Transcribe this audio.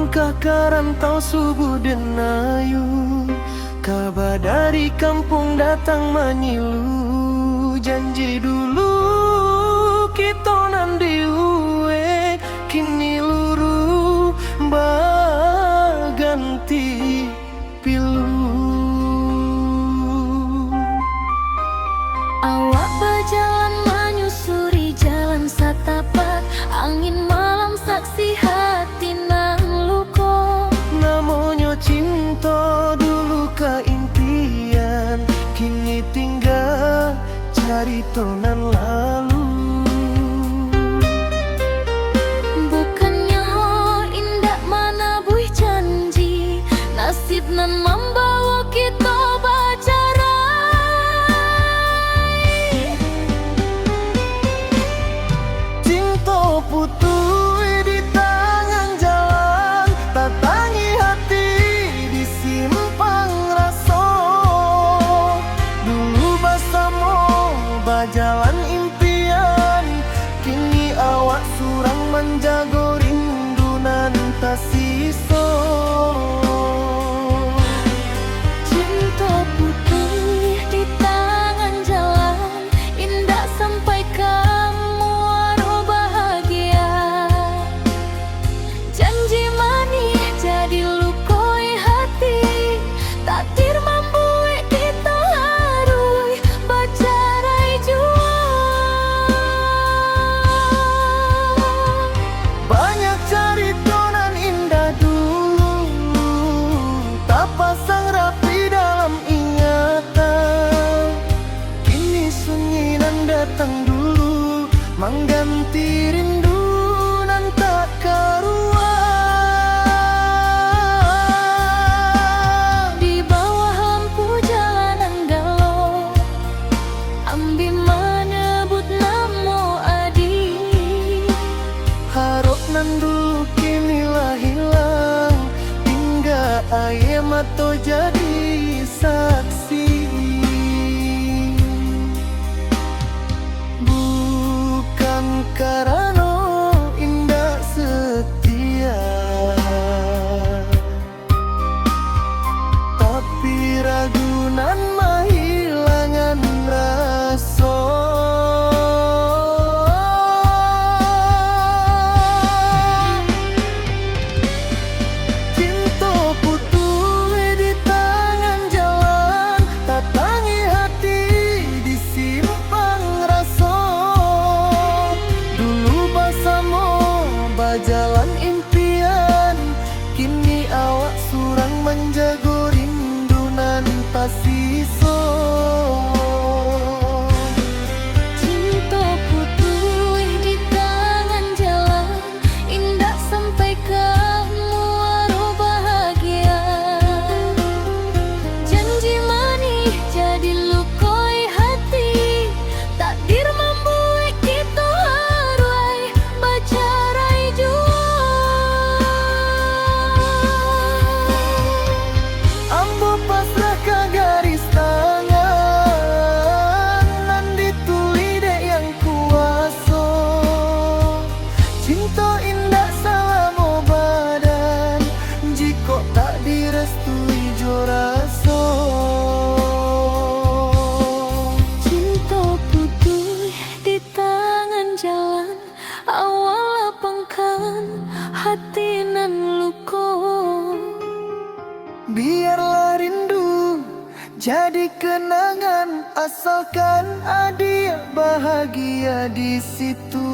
Langkah karantau subuh denayu, kabar dari kampung datang menyilu. Janji dulu kita nandi uwe, kini luru baganti pilu. Awak berjalan menyusuri jalan satapak, angin malam saksi hati nang luko. Namanya cinta dulu ke impian, kini tinggal cari tonan lalu. Bukannya indah mana buih janji, nasib nan membawa kita bercerai. Cinta putui di tangan jalan, tatangi hati di simpang rasa. Dulu bersama berjalan impian, kini awak surang menjaga rindu nan tak sisa. Cinta putih di tangan jalan, indah sampai kamu waru bahagia. Janji manis jadi lukoi hati, takdir membuat kita harus bercerai jua. Banyak cerita nan indah dulu, tak pasang rapi dalam ingatan. Kini sunyi nan datang dulu, mengganti rindu nan tak karuan. Di bawah lampu jalanan galau, ambil menyebut namo adi. Harap nan dulu kini lah hilang, tinggal air mata jadi saksi. Bukan karena indah setia, tapi ragunan mahilangan rasa. Cinta putui di tangan jalan, tatangi hati di simpang rasa. Dulu bersama berjalan impian, kini awak surang menjaga rindu nan tak sisa. Cinta putih di tangan jalan, indah sampai kamu waru bahagia. Janji manis jadi lukoi hati, takdir membuat kita harus bercerai jua. Ambo pasrah ke garis tangan, nan dituli dek yang kuasa. Cinta indah selama badan, jika tak direstui jo rasa. Cinta putih di tangan jalan, awal lapangkan hati nan luko. Biarlah rindu jadi kenangan, asalkan adil bahagia di situ.